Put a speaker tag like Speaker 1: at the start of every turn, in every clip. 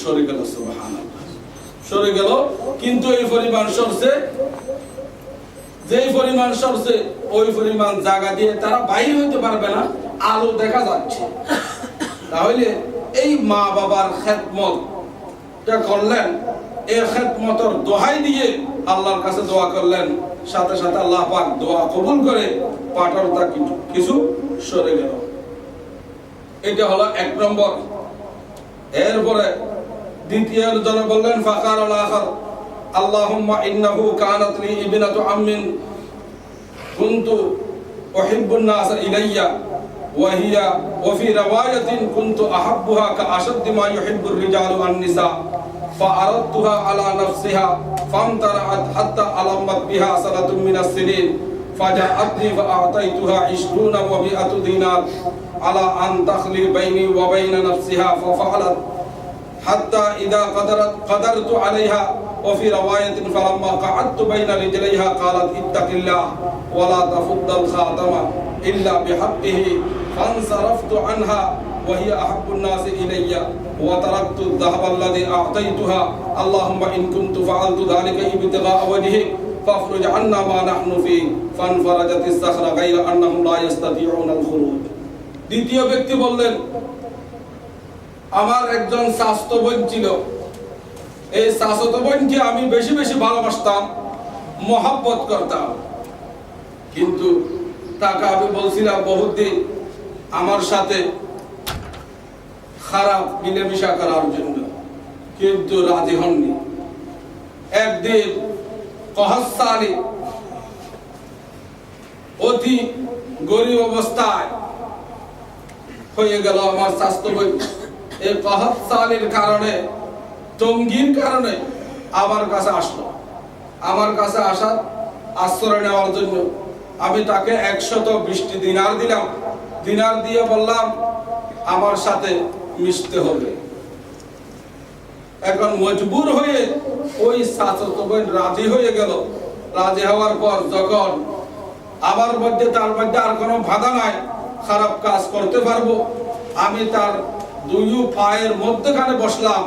Speaker 1: সরে গেল, সুবহানাল্লাহ, সরে গেল। কিন্তু এই পরিমাণ সরছে, যেই পরিমাণ সরছে ওই পরিমাণ জায়গা দিয়ে তারা বাইরে হইতে পারবে না, আলো দেখা যাচ্ছে। তাহলে এই মা বাবার খেদমত করলেন, এই খেদমতের দোহাই দিয়ে আল্লাহর কাছে দোয়া করলেন, সাথে সাথে আল্লাহ পাক দোয়া কবুল করে পাথরটা কিছু সরে গেল। এটা হলো এক নম্বর। এরপরে দ্বিতীয় জন বললেন ফাকার আল আখার আল্লাহুম্মা ইন্নাহু কানাত লি ইবনাতু আম্মিন কুনতু উহিব্বুন নাস ইলাইয়া ওয়া হিয়া ওয়া ফি রাওয়ায়াতিন কুনতু আহাব্বুহা কা আশাদ্দি মা ইউহিব্বুর রিজালু আন নিসা ফাআরাদতুহা আলা নাফসিহা ফামতারাআত হাত্তা আলাম্মাত বিহা সানাতুম মিনাস সিনিন ফাজাআতনি ফাআতাইতুহা 20 ওয়া 100 দিনার আলা আন তাখলি বাইনি ওয়া বাইনা নাফসিহা ফাফআলাত حتى إذا قدرت عليها وفي رواية فلما قعدت بين رجليها قالت اتق الله ولا تفض الخاتم إلا بحقه فانصرفت عنها وهي أحب الناس إلي وتركت الذهب الذي أعطيتها اللهم إن كنت فعلت ذلك ابتغاء وجهك فافرج عنا ما نحن فيه فانفرجت الصخرة غير أنهم لا يستطيعون الخروج. দ্বিতীয় ব্যক্তি বললেন, আমার একজন শাস্ত্র বোন ছিল, এই শাস্ত্র বোনকে আমি বেশি বেশি ভালোবাসতাম, মহব্বত করতাম, কিন্তু তাকে আমি বলছিলাম বহুত দিন আমার সাথে খারাপ মিলেমিশা করার জন্য, কিন্তু রাজি হননি। একদিন কহসালি অতি গরিব অবস্থায় হয়ে গেল আমার শাস্ত্র বোন। এই কহসালির কারণে, তঙ্গির কারণে আমার কাছে আসলো। আমার কাছে আসার আশ্রয় নেওয়ার জন্য আমি তাকে 120 দিনার দিলাম। দিনার দিয়ে বললাম আমার সাথে মিশতে হবে। এখন মজবুর হয়ে ওই শাশুড়ি বোন রাজি হয়ে গেল। রাজি হওয়ার পর যখন আমার মধ্যে তার মধ্যে আর কোনো বাধা নাই, খারাপ কাজ করতে পারবো, আমি তার দুই পায়ের মধ্যখানে বসলাম।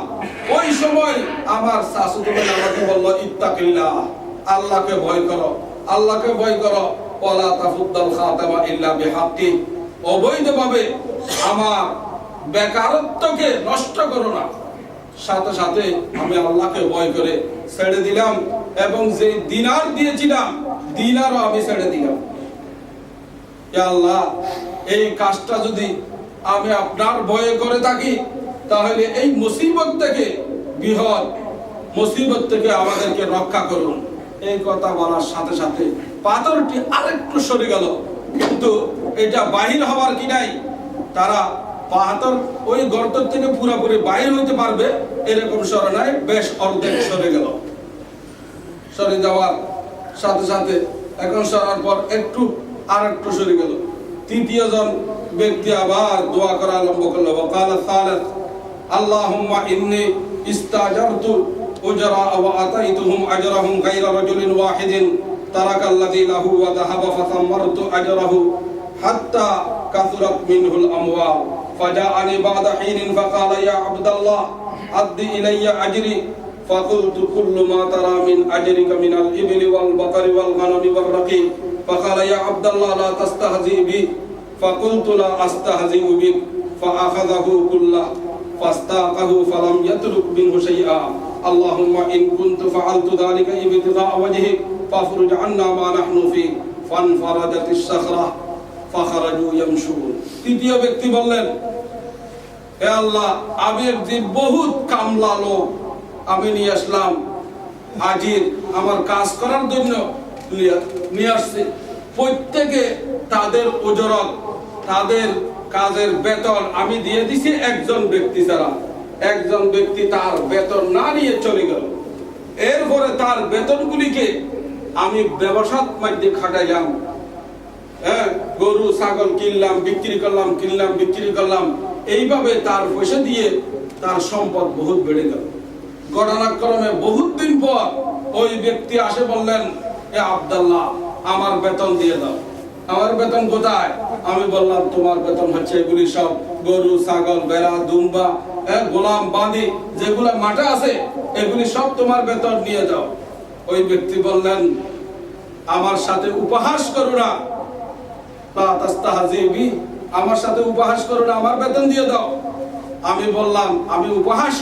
Speaker 1: ওই সময় আমার শাশুড়ি বোন আমাকে বলল ইত্তাকিল্লাহ, আল্লাহকে ভয় করো, আল্লাহকে ভয় করো, ওয়ালা তাফুদ্দাল খাতামা ইল্লা বিহাক্কি, অবৈধভাবে আমার বেকারত্বকে নষ্ট করো না। সাথে সাথে আমি আল্লাহকে ভয় করে ছেড়ে দিলাম এবং যে দিনার দিয়েছিলাম দিনারও আমি ছেড়ে দিলাম। হে আল্লাহ, এই কাজটা যদি আমি আপনার ভয়ে করে থাকি তাহলে এই মুসিবত থেকে, বৃহৎ মুসিবত থেকে আমাদেরকে রক্ষা করুন। এই কথা বলার সাথে সাথে পাথরটি আরেকটু সরে গেল, কিন্তু এটা বাহির হওয়ার কি নাই, তারা পাথর ওই গর্ত থেকে পুরোপুরি বাইরে হইতে পারবে এরকম সরে নাই, বেশ অর্ধেক সরে গেল। সরে যাওয়ার সাথে সাথে এখন সরার পর একটু আরেকটু সরে গেল। তৃতীয় জন ব্যক্তি আবার দোয়া করা আরম্ভ করলো। ওয়াকালা সালাত আল্লাহুম্মা ইন্নী ইস্তাজারতু উজরা ওয়া আতাইতুহুম আজরাহুম গায়রা রাজুলিন ওয়াহিদিন তারাকাল্লাযী লাহু ওয়া যাহাবা ফাসাম্মারতু আজরাহু হাত্তা কাসুরাত মিনহুল আমওয়াল ফাজাআনি বা'দা হিনিন ফাকালা ইয়া আবদাল্লাহ আদ্দি ইলাইয়া আজরি فقلت كل ما ترى من أجرك من الإبل والبقر والغنم والرقيق فقال يا عبد الله لا تستهزئ بي فقلت لا أستهزئ بك فأخذه كله فاستاقه فلم يترك منه شيئا اللهم إن كنت فعلت ذلك ابتغاء وجهك فافرج عنا ما نحن فيه فانفرجت الصخرة فخرجوا يمشون. তৃতীয় ব্যক্তি বললেন, হে আল্লাহ, আমি যে বহুত কামলা লোক আমি নিয়ে আসলাম, হাজির আমার কাজ করার জন্য নিয়ে আসছে। প্রত্যেকে তাদের উজরত, তাদের কাজের বেতন আমি দিয়ে দিছি, একজন ব্যক্তি ছাড়া। একজন ব্যক্তি তার বেতন না নিয়ে চলে গেল। এরপরে তার বেতনগুলিকে আমি ব্যবসার মধ্যে খাটাইলাম। হ্যাঁ, গরু ছাগল কিনলাম, বিক্রি করলাম, কিনলাম, বিক্রি করলাম, এইভাবে তার পয়সা দিয়ে তার সম্পদ বহুত বেড়ে গেল। ঘটনাক্রমে বহুত দিন পর ওই ব্যক্তি আসে বললেন, এ আব্দুল্লাহ, আমার বেতন দিয়ে দাও। আমার বেতন কোথায়? আমি বললাম তোমার বেতন হচ্ছে এগুলি সব গরু ছাগল ভেড়া দুম্বা গোলাম বাঁধি যেগুলা মাঠে আছে এগুলি সব তোমার বেতন নিয়ে যাও। ওই ব্যক্তি বললেন, আমার সাথে উপহাস করো না, লা তাস্তাহজি বি, আমার সাথে উপহাস করো না, আমার বেতন দিয়ে দাও। আমি বললাম, আমি উপহাস